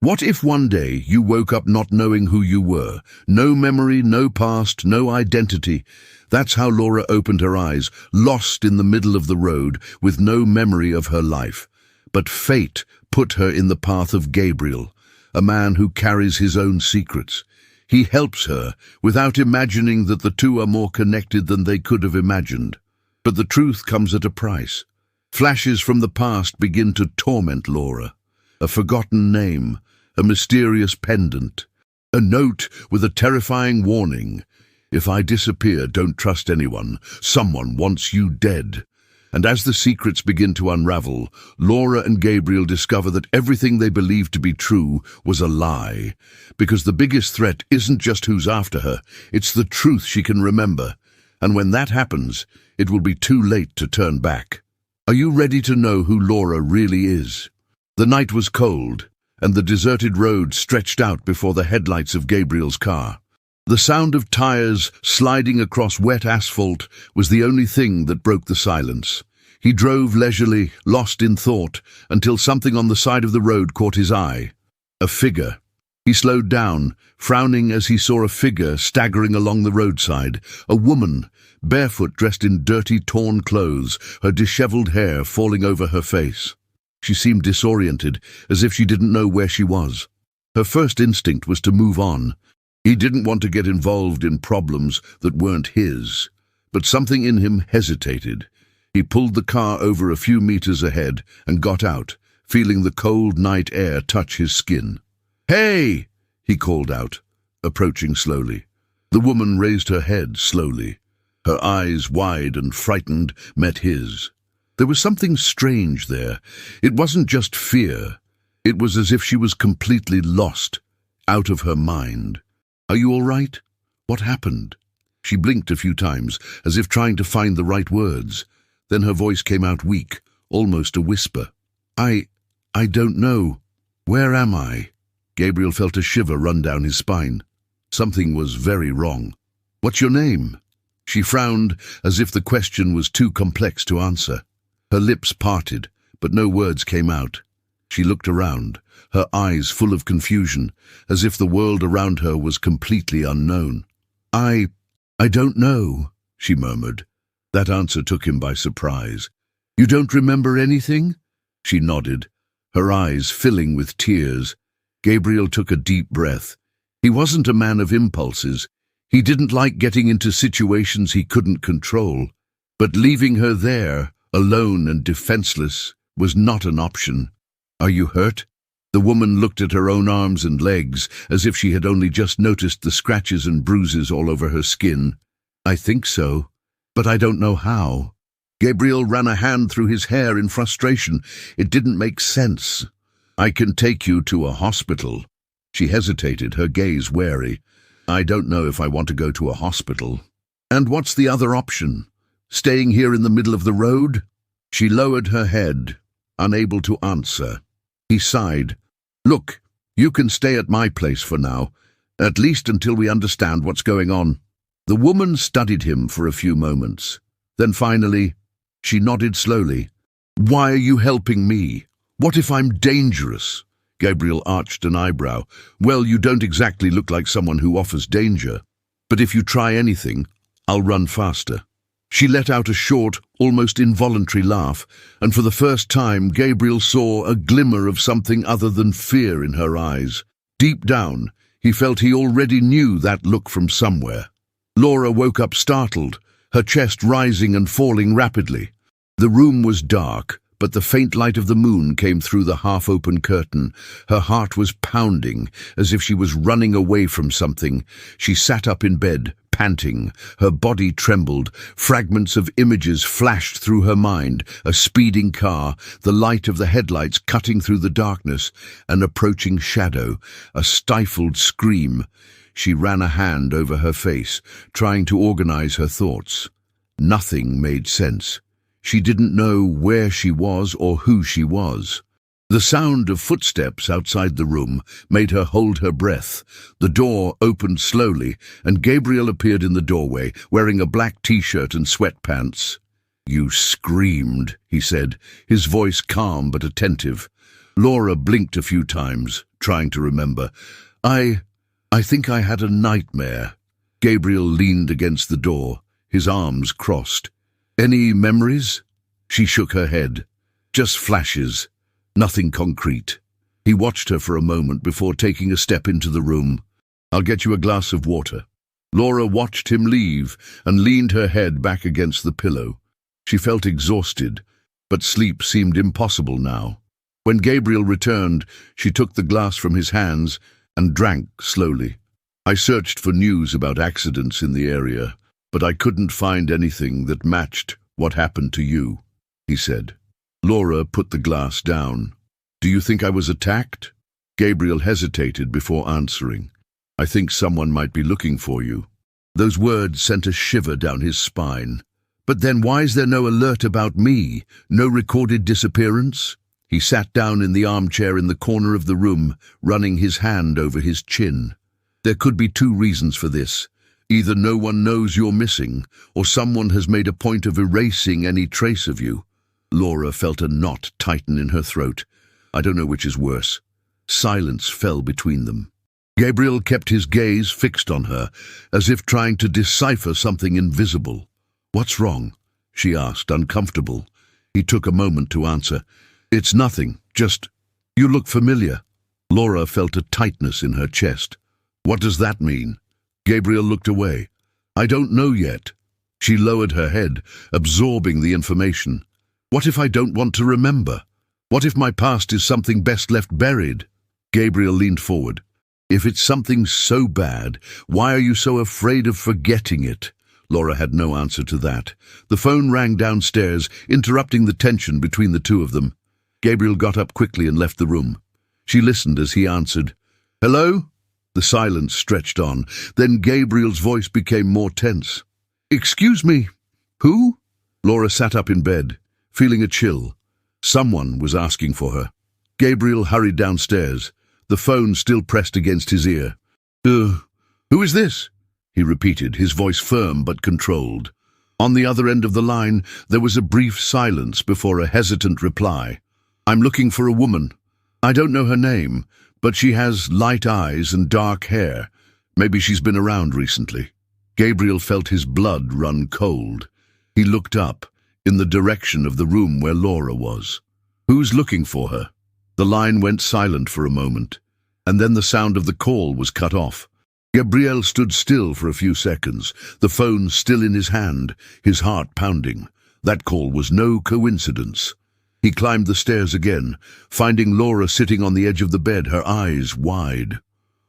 What if one day you woke up not knowing who you were? No memory, no past, no identity. That's how Laura opened her eyes, lost in the middle of the road, with no memory of her life. But fate put her in the path of Gabriel, a man who carries his own secrets. He helps her, without imagining that the two are more connected than they could have imagined. But the truth comes at a price. Flashes from the past begin to torment Laura. A forgotten name, a mysterious pendant, a note with a terrifying warning. If I disappear, don't trust anyone. Someone wants you dead. And as the secrets begin to unravel, Laura and Gabriel discover that everything they believed to be true was a lie. Because the biggest threat isn't just who's after her, it's the truth she can remember. And when that happens, it will be too late to turn back. Are you ready to know who Laura really is? The night was cold, and the deserted road stretched out before the headlights of Gabriel's car. The sound of tires sliding across wet asphalt was the only thing that broke the silence. He drove leisurely, lost in thought, until something on the side of the road caught his eye. A figure. He slowed down, frowning as he saw a figure staggering along the roadside. A woman, barefoot, dressed in dirty, torn clothes, her disheveled hair falling over her face. She seemed disoriented, as if she didn't know where she was. Her first instinct was to move on. He didn't want to get involved in problems that weren't his, but something in him hesitated. He pulled the car over a few meters ahead and got out, feeling the cold night air touch his skin. "Hey!" he called out, approaching slowly. The woman raised her head slowly. Her eyes, wide and frightened, met his. There was something strange there. It wasn't just fear. It was as if she was completely lost, out of her mind. "Are you all right? What happened?" She blinked a few times, as if trying to find the right words. Then her voice came out weak, almost a whisper. I don't know. Where am I?" Gabriel felt a shiver run down his spine. Something was very wrong. "What's your name?" She frowned, as if the question was too complex to answer. Her lips parted, but no words came out. She looked around, her eyes full of confusion, as if the world around her was completely unknown. I don't know," she murmured. That answer took him by surprise. "You don't remember anything?" She nodded, her eyes filling with tears. Gabriel took a deep breath. He wasn't a man of impulses. He didn't like getting into situations he couldn't control. But leaving her there, alone and defenseless, was not an option. "Are you hurt?" The woman looked at her own arms and legs, as if she had only just noticed the scratches and bruises all over her skin. "I think so, but I don't know how." Gabriel ran a hand through his hair in frustration. It didn't make sense. "I can take you to a hospital." She hesitated, her gaze wary. "I don't know if I want to go to a hospital." "And what's the other option? Staying here in the middle of the road?" She lowered her head, unable to answer. He sighed. "Look, you can stay at my place for now, at least until we understand what's going on." The woman studied him for a few moments. Then finally, she nodded slowly. "Why are you helping me? What if I'm dangerous?" Gabriel arched an eyebrow. "Well, you don't exactly look like someone who offers danger. But if you try anything, I'll run faster." She let out a short, almost involuntary laugh, and for the first time Gabriel saw a glimmer of something other than fear in her eyes. Deep down, he felt he already knew that look from somewhere. Laura woke up startled, her chest rising and falling rapidly. The room was dark, but the faint light of the moon came through the half-open curtain. Her heart was pounding, as if she was running away from something. She sat up in bed, panting. Her body trembled. Fragments of images flashed through her mind. A speeding car, the light of the headlights cutting through the darkness, an approaching shadow, a stifled scream. She ran a hand over her face, trying to organize her thoughts. Nothing made sense. She didn't know where she was or who she was. The sound of footsteps outside the room made her hold her breath. The door opened slowly, and Gabriel appeared in the doorway, wearing a black t-shirt and sweatpants. "You screamed," he said, his voice calm but attentive. Laura blinked a few times, trying to remember. I think I had a nightmare. Gabriel leaned against the door, his arms crossed. Any memories? She shook her head. Just flashes, nothing concrete. He watched her for a moment before taking a step into the room. I'll get you a glass of water. Laura watched him leave and leaned her head back against the pillow. She felt exhausted, but sleep seemed impossible now. When Gabriel returned, she took the glass from his hands and drank slowly. I searched for news about accidents in the area, but I couldn't find anything that matched what happened to you, he said. Laura put the glass down. Do you think I was attacked? Gabriel hesitated before answering. I think someone might be looking for you. Those words sent a shiver down his spine. But then why is there no alert about me? No recorded disappearance? He sat down in the armchair in the corner of the room, running his hand over his chin. There could be two reasons for this. Either no one knows you're missing, or someone has made a point of erasing any trace of you. Laura felt a knot tighten in her throat. I don't know which is worse. Silence fell between them. Gabriel kept his gaze fixed on her, as if trying to decipher something invisible. What's wrong? She asked, uncomfortable. He took a moment to answer. It's nothing, just, you look familiar. Laura felt a tightness in her chest. What does that mean? Gabriel looked away. I don't know yet. She lowered her head, absorbing the information. What if I don't want to remember? What if my past is something best left buried? Gabriel leaned forward. If it's something so bad, why are you so afraid of forgetting it? Laura had no answer to that. The phone rang downstairs, interrupting the tension between the two of them. Gabriel got up quickly and left the room. She listened as he answered. Hello? The silence stretched on. Then Gabriel's voice became more tense. Excuse me. Who? Laura sat up in bed, feeling a chill. Someone was asking for her. Gabriel hurried downstairs, the phone still pressed against his ear. Who is this? He repeated, his voice firm but controlled. On the other end of the line, there was a brief silence before a hesitant reply. I'm looking for a woman. I don't know her name, but she has light eyes and dark hair. Maybe she's been around recently. Gabriel felt his blood run cold. He looked up, in the direction of the room where Laura was. Who's looking for her? The line went silent for a moment, and then the sound of the call was cut off. Gabriel stood still for a few seconds, the phone still in his hand, his heart pounding. That call was no coincidence. He climbed the stairs again, finding Laura sitting on the edge of the bed, her eyes wide.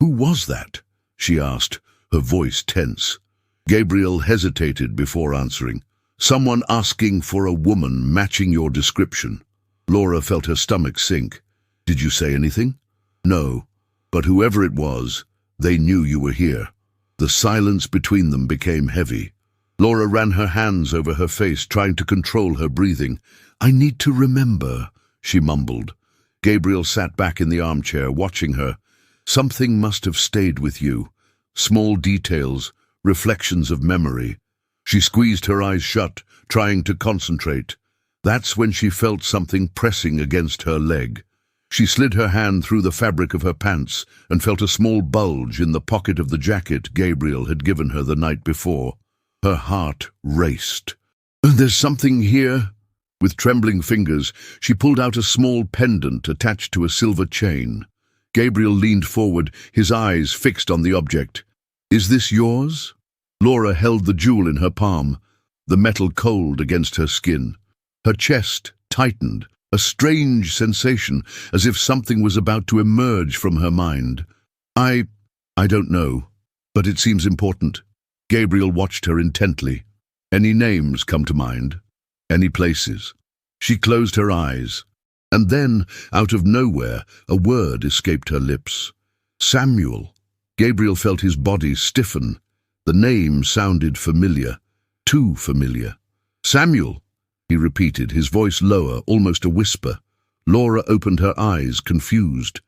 Who was that? She asked, her voice tense. Gabriel hesitated before answering. Someone asking for a woman matching your description. Laura felt her stomach sink. Did you say anything? No, but whoever it was, they knew you were here. The silence between them became heavy. Laura ran her hands over her face, trying to control her breathing. I need to remember, she mumbled. Gabriel sat back in the armchair, watching her. Something must have stayed with you. Small details, reflections of memory. She squeezed her eyes shut, trying to concentrate. That's when she felt something pressing against her leg. She slid her hand through the fabric of her pants and felt a small bulge in the pocket of the jacket Gabriel had given her the night before. Her heart raced. There's something here. With trembling fingers, she pulled out a small pendant attached to a silver chain. Gabriel leaned forward, his eyes fixed on the object. Is this yours? Laura held the jewel in her palm, the metal cold against her skin. Her chest tightened, a strange sensation, as if something was about to emerge from her mind. I don't know, but it seems important. Gabriel watched her intently. Any names come to mind? Any places? She closed her eyes, and then, out of nowhere, a word escaped her lips. Samuel. Gabriel felt his body stiffen. The name sounded familiar, too familiar. Samuel, he repeated, his voice lower, almost a whisper. Laura opened her eyes, confused.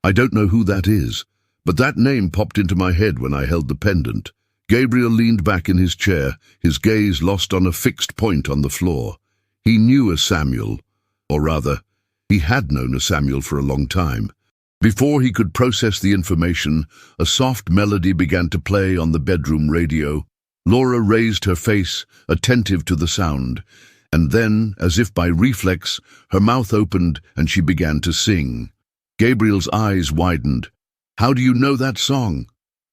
I don't know who that is, but that name popped into my head when I held the pendant. Gabriel leaned back in his chair, his gaze lost on a fixed point on the floor. He knew a Samuel, or rather, He had known a Samuel for a long time. Before he could process the information, a soft melody began to play on the bedroom radio. Laura raised her face, attentive to the sound, and then, as if by reflex, her mouth opened and she began to sing. Gabriel's eyes widened. "How do you know that song?"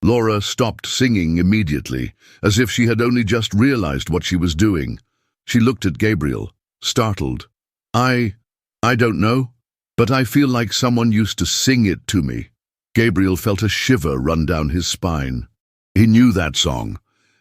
Laura stopped singing immediately, as if she had only just realized what she was doing. She looked at Gabriel, startled. I don't know, but I feel like someone used to sing it to me." Gabriel felt a shiver run down his spine. He knew that song,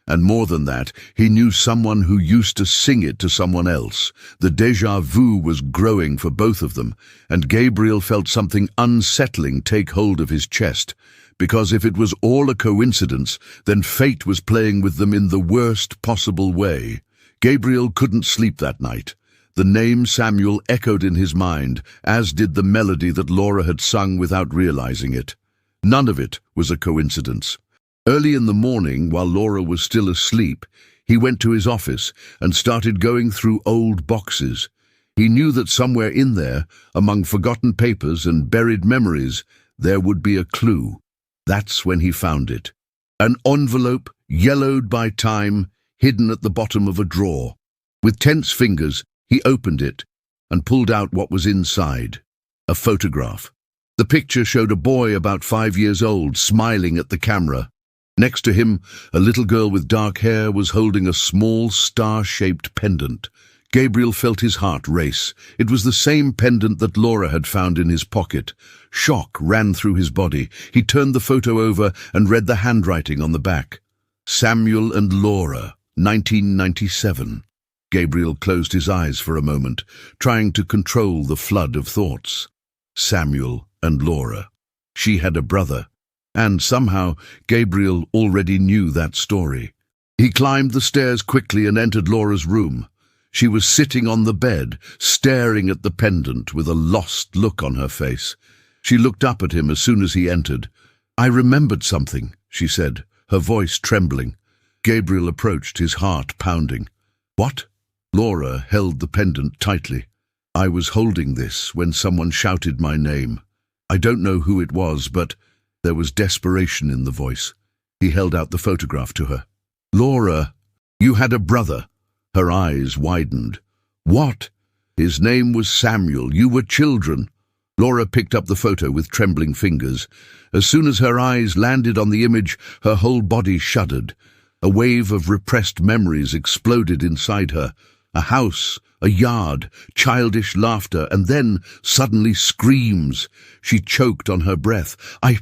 and more than that, he knew someone who used to sing it to someone else. The déjà vu was growing for both of them, and Gabriel felt something unsettling take hold of his chest, because if it was all a coincidence, then fate was playing with them in the worst possible way. Gabriel couldn't sleep that night. The name Samuel echoed in his mind, as did the melody that Laura had sung without realizing it. None of it was a coincidence. Early in the morning, while Laura was still asleep, he went to his office and started going through old boxes. He knew that somewhere in there, among forgotten papers and buried memories, there would be a clue. That's when he found it. An envelope, yellowed by time, hidden at the bottom of a drawer. With tense fingers, he opened it and pulled out what was inside. A photograph. The picture showed a boy about 5 years old, smiling at the camera. Next to him, a little girl with dark hair was holding a small star-shaped pendant. Gabriel felt his heart race. It was the same pendant that Laura had found in his pocket. Shock ran through his body. He turned the photo over and read the handwriting on the back. Samuel and Laura, 1997. Gabriel closed his eyes for a moment, trying to control the flood of thoughts. Samuel and Laura. She had a brother, and somehow Gabriel already knew that story. He climbed the stairs quickly and entered Laura's room. She was sitting on the bed, staring at the pendant with a lost look on her face. She looked up at him as soon as he entered. "I remembered something," she said, her voice trembling. Gabriel approached, his heart pounding. "What?" Laura held the pendant tightly. "I was holding this when someone shouted my name. I don't know who it was, but..." There was desperation in the voice. He held out the photograph to her. "Laura, you had a brother." Her eyes widened. "What?" "His name was Samuel. You were children." Laura picked up the photo with trembling fingers. As soon as her eyes landed on the image, her whole body shuddered. A wave of repressed memories exploded inside her. A house, a yard, childish laughter, and then, suddenly, screams. She choked on her breath. I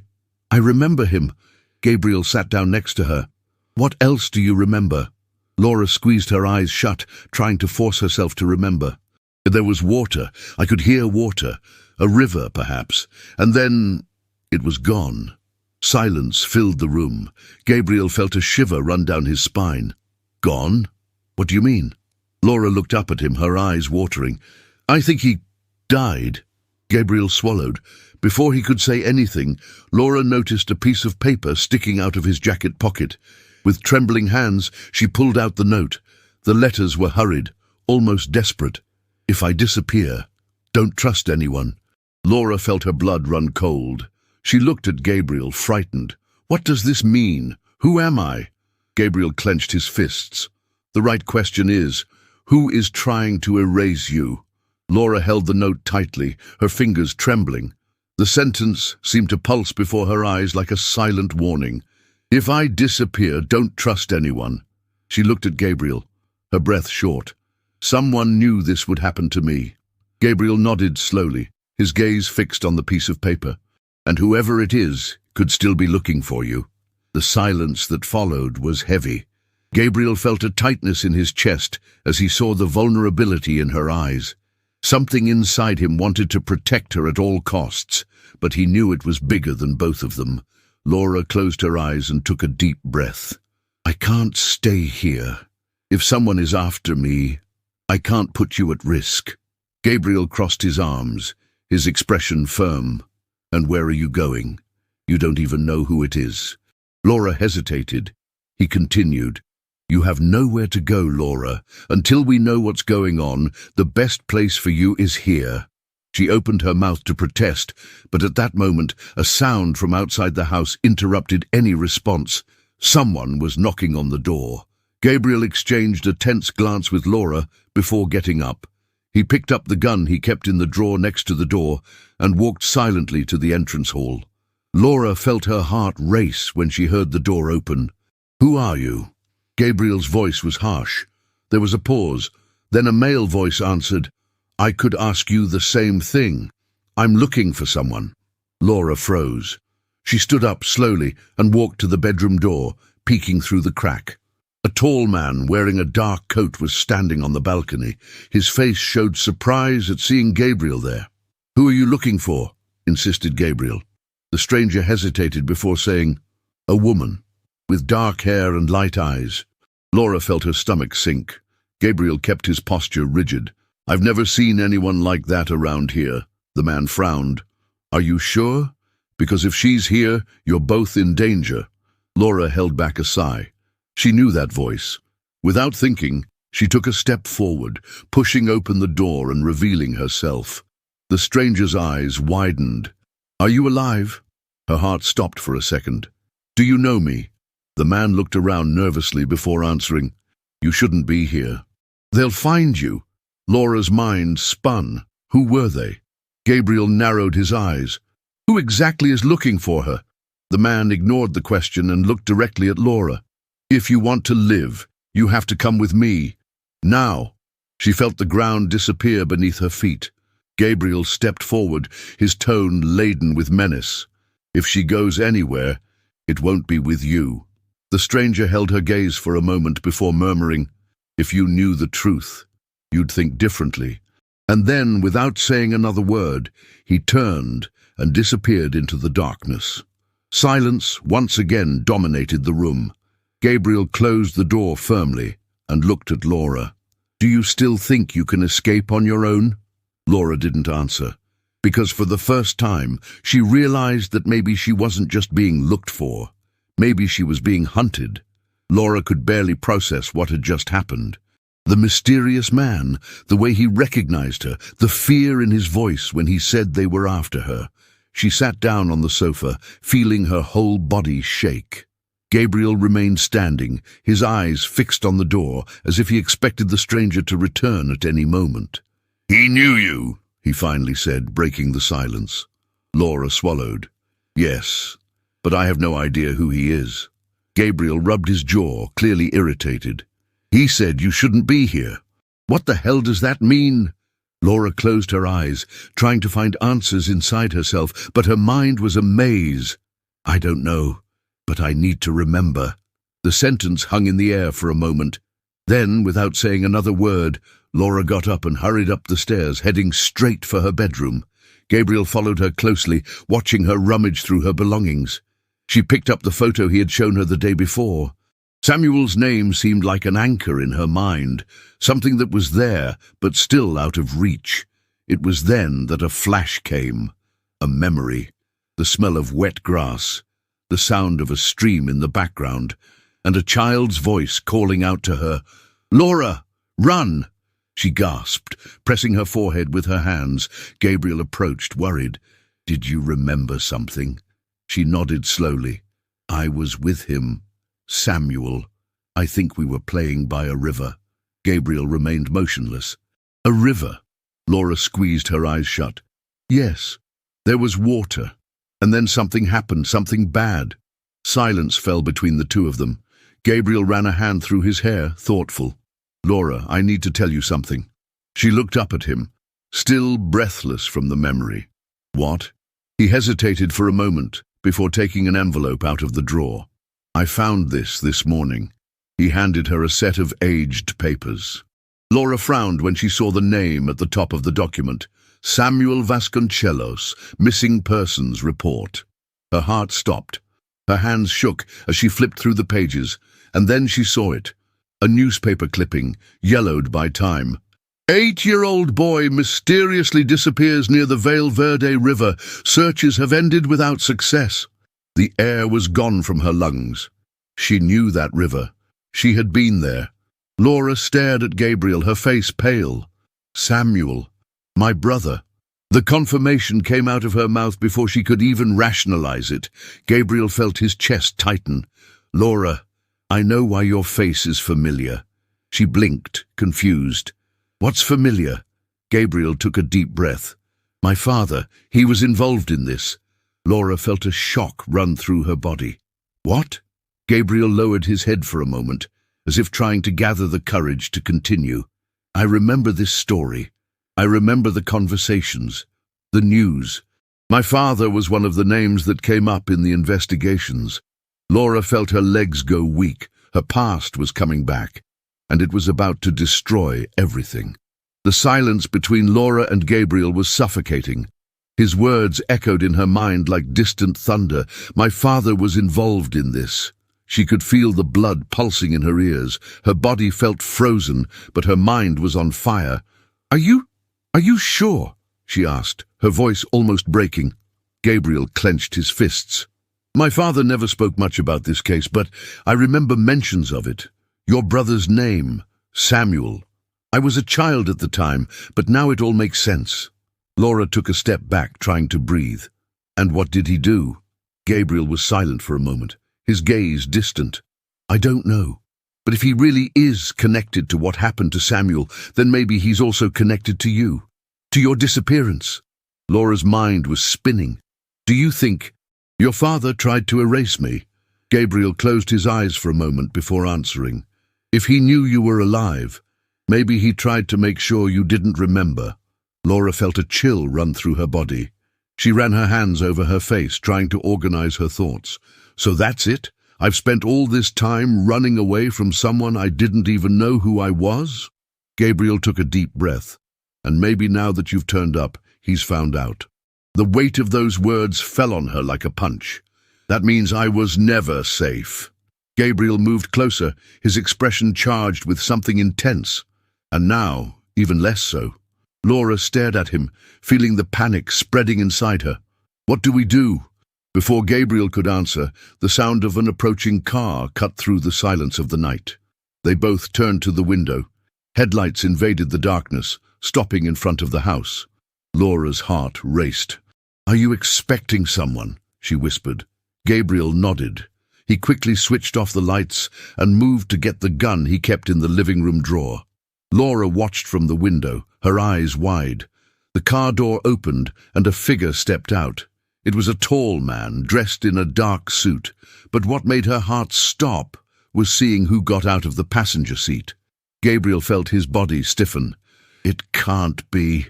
remember him." Gabriel sat down next to her. "What else do you remember?" Laura squeezed her eyes shut, trying to force herself to remember. "There was water. I could hear water. A river, perhaps. And then it was gone." Silence filled the room. Gabriel felt a shiver run down his spine. "Gone? What do you mean?" Laura looked up at him, her eyes watering. "I think he died." Gabriel swallowed. Before he could say anything, Laura noticed a piece of paper sticking out of his jacket pocket. With trembling hands, she pulled out the note. The letters were hurried, almost desperate. "If I disappear, don't trust anyone." Laura felt her blood run cold. She looked at Gabriel, frightened. "What does this mean? Who am I?" Gabriel clenched his fists. "The right question is, who is trying to erase you?" Laura held the note tightly, her fingers trembling. The sentence seemed to pulse before her eyes like a silent warning. "If I disappear, don't trust anyone." She looked at Gabriel, her breath short. "Someone knew this would happen to me." Gabriel nodded slowly, his gaze fixed on the piece of paper. "And whoever it is could still be looking for you." The silence that followed was heavy. Gabriel felt a tightness in his chest as he saw the vulnerability in her eyes. Something inside him wanted to protect her at all costs, but he knew it was bigger than both of them. Laura closed her eyes and took a deep breath. "I can't stay here. If someone is after me, I can't put you at risk." Gabriel crossed his arms, his expression firm. "And where are you going? You don't even know who it is." Laura hesitated. He continued, "You have nowhere to go, Laura. Until we know what's going on, the best place for you is here." She opened her mouth to protest, but at that moment, a sound from outside the house interrupted any response. Someone was knocking on the door. Gabriel exchanged a tense glance with Laura before getting up. He picked up the gun he kept in the drawer next to the door and walked silently to the entrance hall. Laura felt her heart race when she heard the door open. "Who are you?" Gabriel's voice was harsh. There was a pause. Then a male voice answered, "I could ask you the same thing. I'm looking for someone." Laura froze. She stood up slowly and walked to the bedroom door, peeking through the crack. A tall man wearing a dark coat was standing on the balcony. His face showed surprise at seeing Gabriel there. "Who are you looking for?" insisted Gabriel. The stranger hesitated before saying, "A woman, with dark hair and light eyes." Laura felt her stomach sink. Gabriel kept his posture rigid. "I've never seen anyone like that around here." The man frowned. "Are you sure? Because if she's here, you're both in danger." Laura held back a sigh. She knew that voice. Without thinking, she took a step forward, pushing open the door and revealing herself. The stranger's eyes widened. "Are you alive?" Her heart stopped for a second. "Do you know me?" The man looked around nervously before answering, "You shouldn't be here." "They'll find you." Laura's mind spun. Who were they? Gabriel narrowed his eyes. Who exactly is looking for her? The man ignored the question and looked directly at Laura. "If you want to live, you have to come with me. Now." She felt the ground disappear beneath her feet. Gabriel stepped forward, his tone laden with menace. "If she goes anywhere, it won't be with you." The stranger held her gaze for a moment before murmuring, "If you knew the truth, you'd think differently." And then, without saying another word, he turned and disappeared into the darkness. Silence once again dominated the room. Gabriel closed the door firmly and looked at Laura. "Do you still think you can escape on your own?" Laura didn't answer, because for the first time she realized that maybe she wasn't just being looked for. Maybe she was being hunted. Laura could barely process what had just happened. The mysterious man, the way he recognized her, the fear in his voice when he said they were after her. She sat down on the sofa, feeling her whole body shake. Gabriel remained standing, his eyes fixed on the door, as if he expected the stranger to return at any moment. "He knew you," he finally said, breaking the silence. Laura swallowed. "Yes, but I have no idea who he is." Gabriel rubbed his jaw, clearly irritated. "He said you shouldn't be here." "What the hell does that mean?" Laura closed her eyes, trying to find answers inside herself, but her mind was a maze. "I don't know, but I need to remember." The sentence hung in the air for a moment. Then, without saying another word, Laura got up and hurried up the stairs, heading straight for her bedroom. Gabriel followed her closely, watching her rummage through her belongings. She picked up the photo he had shown her the day before. Samuel's name seemed like an anchor in her mind, something that was there, but still out of reach. It was then that a flash came, a memory, the smell of wet grass, the sound of a stream in the background, and a child's voice calling out to her, "Laura, run!" She gasped, pressing her forehead with her hands. Gabriel approached, worried. "Did you remember something?" She nodded slowly. "I was with him. Samuel. I think we were playing by a river." Gabriel remained motionless. "A river?" Laura squeezed her eyes shut. "Yes. There was water. And then something happened, something bad." Silence fell between the two of them. Gabriel ran a hand through his hair, thoughtful. "Laura, I need to tell you something." She looked up at him, still breathless from the memory. "What?" He hesitated for a moment before taking an envelope out of the drawer. "I found this morning." He handed her a set of aged papers. Laura frowned when she saw the name at the top of the document. Samuel Vasconcelos, Missing Persons Report. Her heart stopped. Her hands shook as she flipped through the pages, and then she saw it. A newspaper clipping, yellowed by time. 8-year-old boy mysteriously disappears near the Vale Verde River. Searches have ended without success. The air was gone from her lungs. She knew that river. She had been there. Laura stared at Gabriel, her face pale. "Samuel, my brother." The confirmation came out of her mouth before she could even rationalize it. Gabriel felt his chest tighten. "Laura, I know why your face is familiar." She blinked, confused. "What's familiar?" Gabriel took a deep breath. "My father, he was involved in this." Laura felt a shock run through her body. "What?" Gabriel lowered his head for a moment, as if trying to gather the courage to continue. "I remember this story. I remember the conversations, the news. My father was one of the names that came up in the investigations." Laura felt her legs go weak. Her past was coming back, and it was about to destroy everything. The silence between Laura and Gabriel was suffocating. His words echoed in her mind like distant thunder. My father was involved in this. She could feel the blood pulsing in her ears. Her body felt frozen, but her mind was on fire. Are you sure?" she asked, her voice almost breaking. Gabriel clenched his fists. "My father never spoke much about this case, but I remember mentions of it. Your brother's name, Samuel. I was a child at the time, but now it all makes sense." Laura took a step back, trying to breathe. "And what did he do?" Gabriel was silent for a moment, his gaze distant. "I don't know. But if he really is connected to what happened to Samuel, then maybe he's also connected to you, to your disappearance." Laura's mind was spinning. "Do you think your father tried to erase me?" Gabriel closed his eyes for a moment before answering. "If he knew you were alive, maybe he tried to make sure you didn't remember." Laura felt a chill run through her body. She ran her hands over her face, trying to organize her thoughts. "So that's it? I've spent all this time running away from someone I didn't even know who I was?" Gabriel took a deep breath. "And maybe now that you've turned up, he's found out." The weight of those words fell on her like a punch. "That means I was never safe." Gabriel moved closer, his expression charged with something intense. "And now, even less so." Laura stared at him, feeling the panic spreading inside her. "What do we do?" Before Gabriel could answer, the sound of an approaching car cut through the silence of the night. They both turned to the window. Headlights invaded the darkness, stopping in front of the house. Laura's heart raced. "Are you expecting someone?" she whispered. Gabriel nodded. He quickly switched off the lights and moved to get the gun he kept in the living room drawer. Laura watched from the window, her eyes wide. The car door opened and a figure stepped out. It was a tall man, dressed in a dark suit, but what made her heart stop was seeing who got out of the passenger seat. Gabriel felt his body stiffen. "It can't be."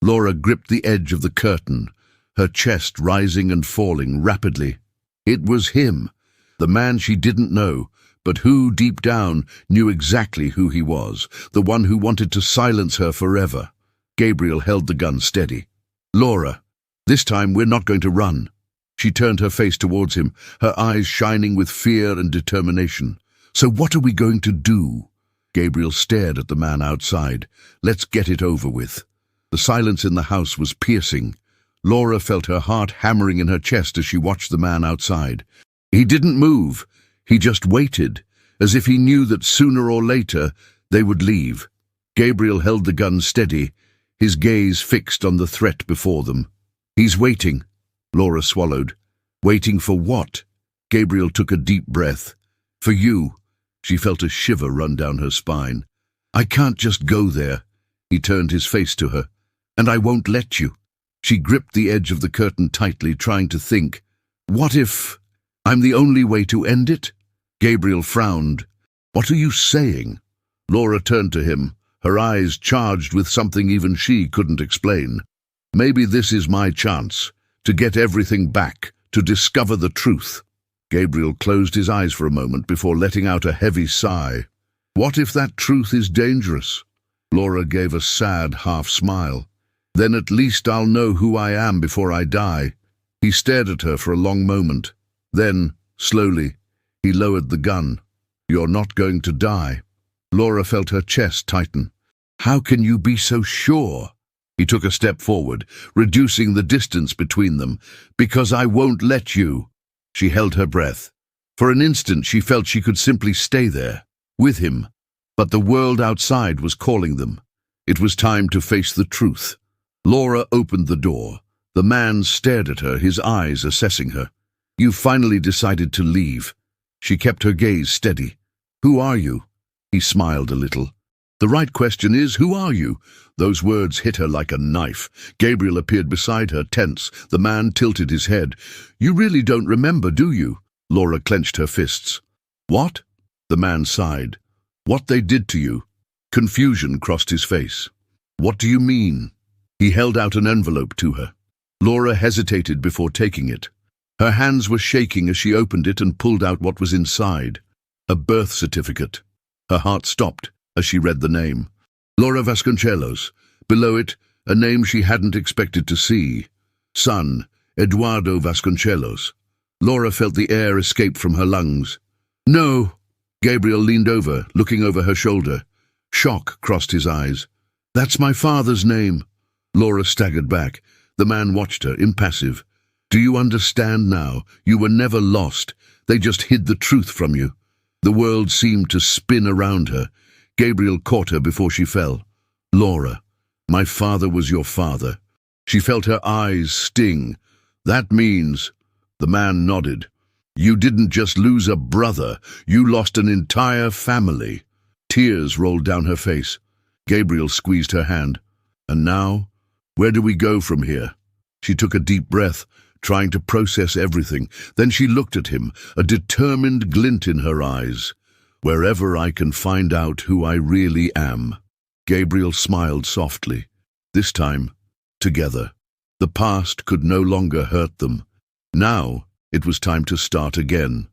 Laura gripped the edge of the curtain, her chest rising and falling rapidly. It was him, the man she didn't know, but who, deep down, knew exactly who he was, the one who wanted to silence her forever. Gabriel held the gun steady. "Laura, this time we're not going to run." She turned her face towards him, her eyes shining with fear and determination. "So what are we going to do?" Gabriel stared at the man outside. "Let's get it over with." The silence in the house was piercing. Laura felt her heart hammering in her chest as she watched the man outside. He didn't move. He just waited, as if he knew that sooner or later they would leave. Gabriel held the gun steady, his gaze fixed on the threat before them. "He's waiting." Laura swallowed. "Waiting for what?" Gabriel took a deep breath. "For you." She felt a shiver run down her spine. "I can't just go there." He turned his face to her. "And I won't let you." She gripped the edge of the curtain tightly, trying to think. "What if I'm the only way to end it?" Gabriel frowned. "What are you saying?" Laura turned to him, her eyes charged with something even she couldn't explain. "Maybe this is my chance, to get everything back, to discover the truth." Gabriel closed his eyes for a moment before letting out a heavy sigh. "What if that truth is dangerous?" Laura gave a sad half-smile. "Then at least I'll know who I am before I die." He stared at her for a long moment. Then, slowly, he lowered the gun. "You're not going to die." Laura felt her chest tighten. "How can you be so sure?" He took a step forward, reducing the distance between them. "Because I won't let you." She held her breath. For an instant she felt she could simply stay there, with him. But the world outside was calling them. It was time to face the truth. Laura opened the door. The man stared at her, his eyes assessing her. "You finally decided to leave." She kept her gaze steady. "Who are you?" He smiled a little. "The right question is, who are you?" Those words hit her like a knife. Gabriel appeared beside her, tense. The man tilted his head. "You really don't remember, do you?" Laura clenched her fists. "What?" The man sighed. "What they did to you." Confusion crossed his face. "What do you mean?" He held out an envelope to her. Laura hesitated before taking it. Her hands were shaking as she opened it and pulled out what was inside. A birth certificate. Her heart stopped as she read the name. Laura Vasconcelos. Below it, a name she hadn't expected to see. Son, Eduardo Vasconcelos. Laura felt the air escape from her lungs. "No!" Gabriel leaned over, looking over her shoulder. Shock crossed his eyes. "That's my father's name." Laura staggered back. The man watched her, impassive. "Do you understand now? You were never lost. They just hid the truth from you." The world seemed to spin around her. Gabriel caught her before she fell. "Laura, my father was your father." She felt her eyes sting. "That means—" The man nodded. "You didn't just lose a brother, you lost an entire family." Tears rolled down her face. Gabriel squeezed her hand. "And now? Where do we go from here?" She took a deep breath, trying to process everything. Then she looked at him, a determined glint in her eyes. "Wherever I can find out who I really am." Gabriel smiled softly. This time, together. The past could no longer hurt them. Now, it was time to start again.